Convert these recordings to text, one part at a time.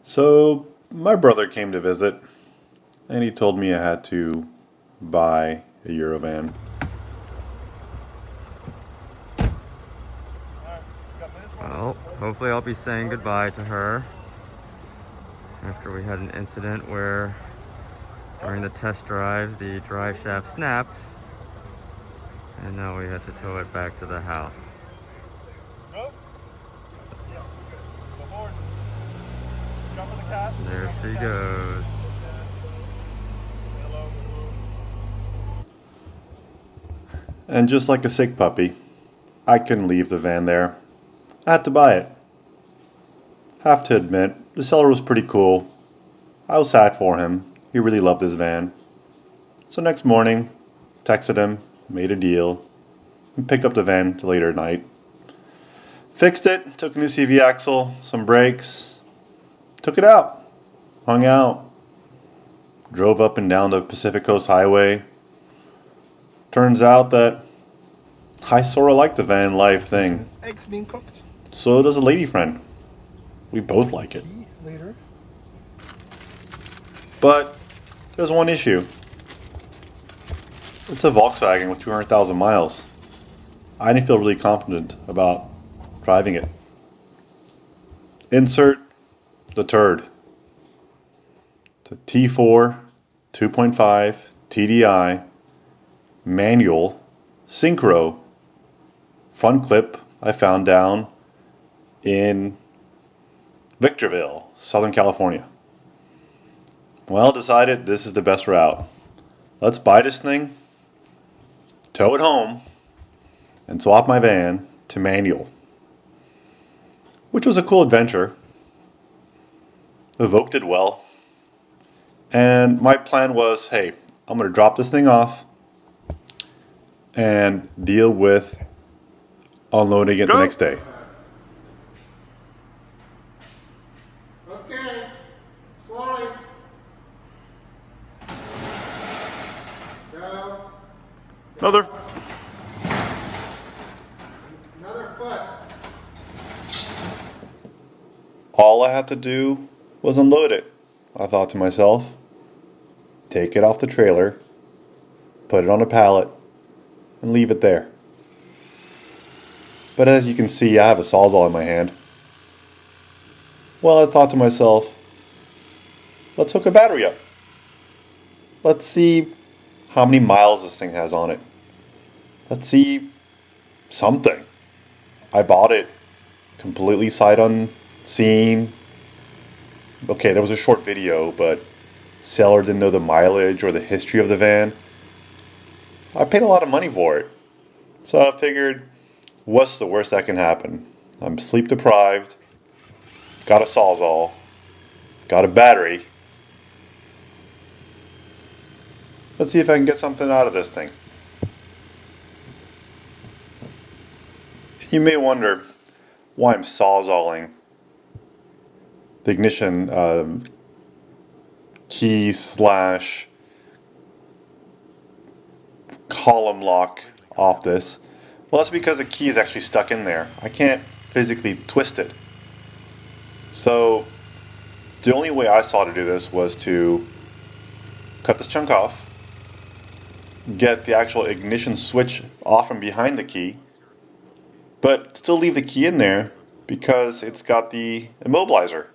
So, my brother came to visit, and he told me I had to buy a Eurovan. Well, hopefully I'll be saying goodbye to her after we had an incident where during the test drive the drive shaft snapped and now we had to tow it back to the house. There she goes. And just like a sick puppy, I couldn't leave the van there. I had to buy it. Have to admit, the seller was pretty cool. I was sad for him. He really loved his van. So next morning, texted him, made a deal, and picked up the van later at night. Fixed it, took a new CV axle, some brakes, took it out, hung out, drove up and down the Pacific Coast Highway. Turns out that I sort of like the van life thing. Eggs being cooked. So does a lady friend. We both like it. Later. But there's one issue. It's a Volkswagen with 200,000 miles. I didn't feel really confident about driving it. Insert the turd. The T4 2.5 TDI manual synchro front clip I found down in Victorville, Southern California. Well, decided this is the best route. Let's buy this thing, tow it home, and swap my van to manual. Which was a cool adventure. The Vogue did well. And my plan was, hey, I'm going to drop this thing off and deal with unloading it the next day. Okay. Slowly. Go. Another Foot. All I had to do was unload it. I thought to myself, take it off the trailer, put it on a pallet, and leave it there. But as you can see, I have a Sawzall in my hand. Well, I thought to myself, let's hook a battery up. Let's see how many miles this thing has on it. Let's see something. I bought it completely sight unseen. Okay, there was a short video, but seller didn't know the mileage or the history of the van. I paid a lot of money for it. So I figured, what's the worst that can happen? I'm sleep deprived, got a Sawzall, got a battery. Let's see if I can get something out of this thing. You may wonder why I'm Sawzalling the ignition key slash column lock off this. Well, that's because the key is actually stuck in there. I can't physically twist it. So the only way I saw to do this was to cut this chunk off, get the actual ignition switch off from behind the key, but still leave the key in there because it's got the immobilizer.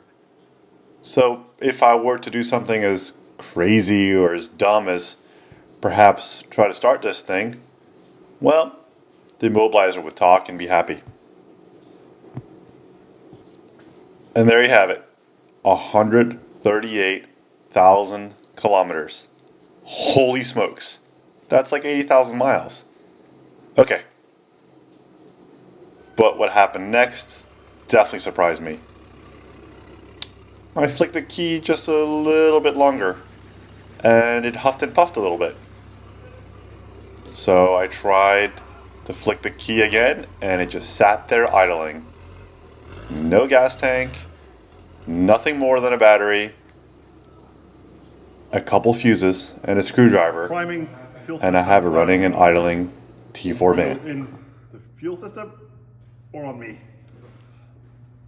So if I were to do something as crazy or as dumb as perhaps try to start this thing, well, the immobilizer would talk and be happy. And there you have it. 138,000 kilometers. Holy smokes. That's like 80,000 miles. Okay. But what happened next definitely surprised me. I flicked the key just a little bit longer, and it huffed and puffed a little bit. So I tried to flick the key again, and it just sat there idling. No gas tank, nothing more than a battery, a couple fuses, and a screwdriver, Priming fuel and I have a running and idling T4 van. in the fuel system or on me.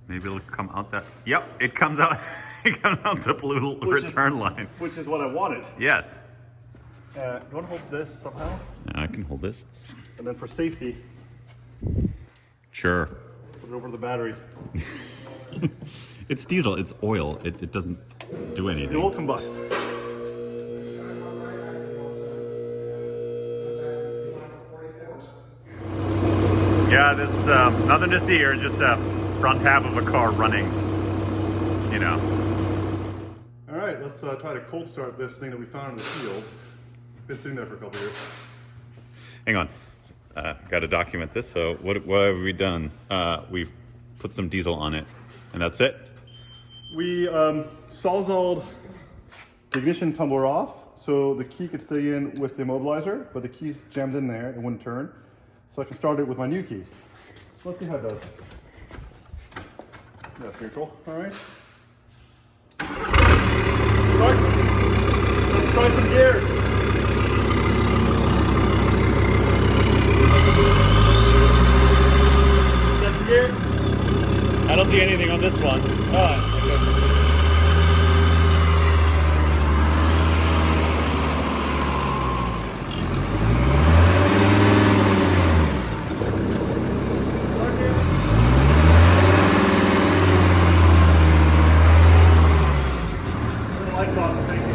Maybe it'll come out that. Yep, it comes out. Come out the blue return line. Which is what I wanted. Yes. Do you want to hold this somehow? I can hold this. And then for safety, Sure. put it over the battery. It's diesel. It's oil. It doesn't do It anything. will combust. Yeah, this nothing to see here. Just a front half of a car running. You know. All right, let's try to cold start this thing that we found in the field. Been sitting there for a couple years. Hang on. Got to document this. So what have we done? We've put some diesel on it, and that's it. We sawzalled the ignition tumbler off so the key could stay in with the immobilizer, but the key's jammed in there, it wouldn't turn. So I can start it with my new key. Let's see how it does. That's neutral, all right. Let's try some gears. Second gear. I don't see anything on this one. Oh, Lights on, thank you.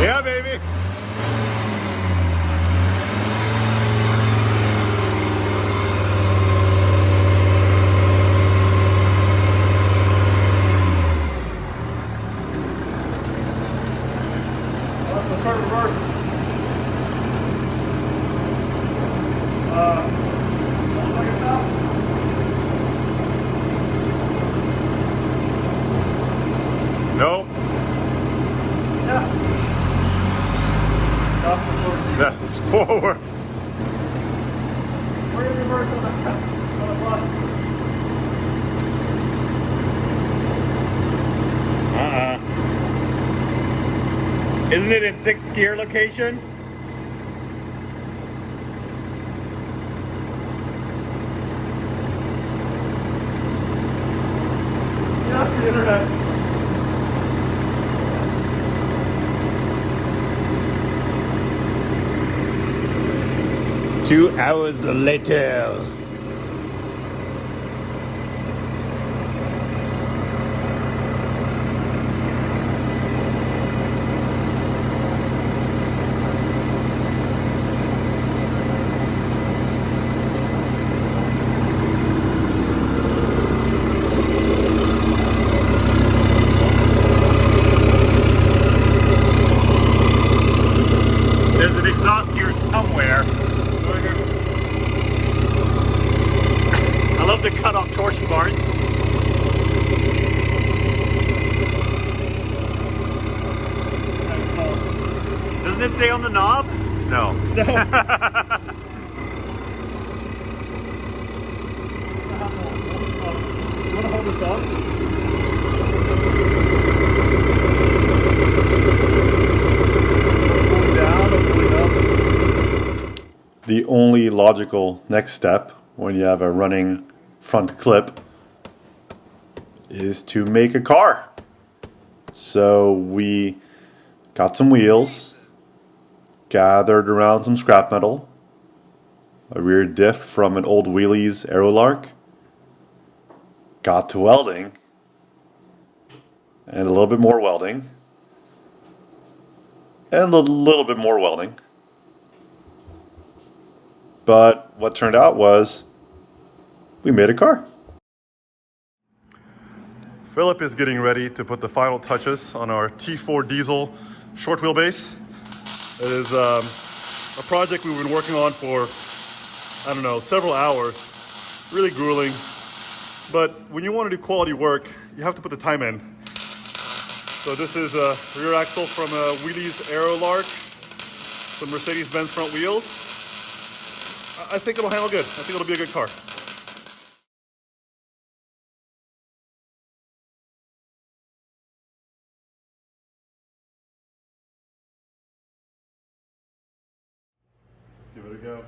Yeah, baby. Let's start reverse. Like it now. Nope. Yeah. Stop the forward. That's forward. We're in reverse on the bus. Isn't it in 6th gear location? Yes, the internet. 2 hours later. There's an exhaust here somewhere. I love to cut off torsion bars. Doesn't it say on the knob? No. You want to hold this up? Pulling down or pulling up? The only logical next step when you have a running front clip is to make a car. So we got some wheels, gathered around some scrap metal, a rear diff from an old Wheelies Aerolark, got to welding, and a little bit more welding, and a little bit more welding. But what turned out was we made a car. Philip is getting ready to put the final touches on our T4 diesel short wheelbase. It is a project we've been working on for, I don't know, several hours. Really grueling. But when you want to do quality work, you have to put the time in. So this is a rear axle from a Wheelie's Aero Lark, some Mercedes-Benz front wheels. I think it'll handle good. I think it'll be a good car. Let's give it a go.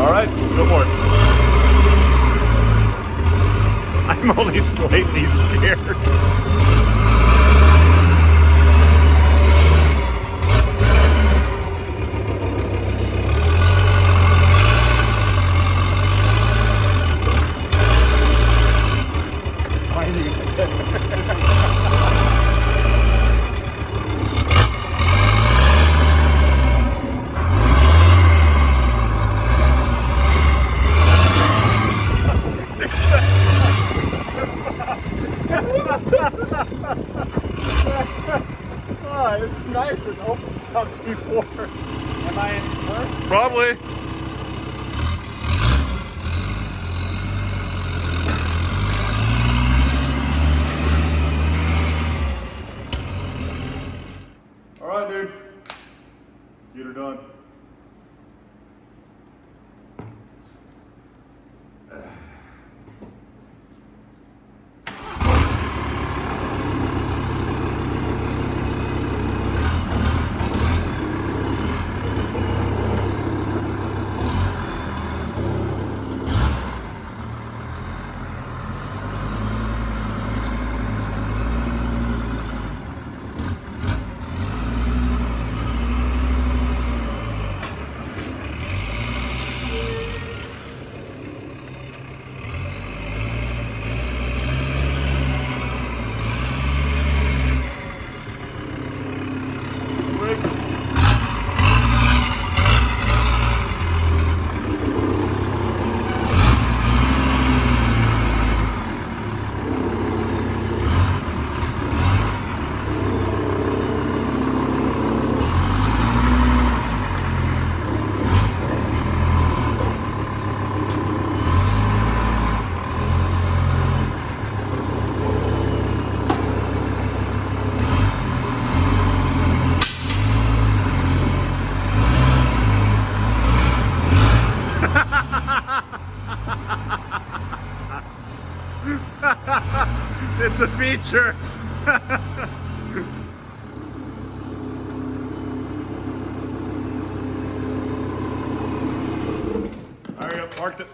All right, go for it. I'm only slightly scared. Oh, this is nice. An open top T4. Am I in first? Probably. All right, dude. Let's get her done. It's a feature. All right, parked it.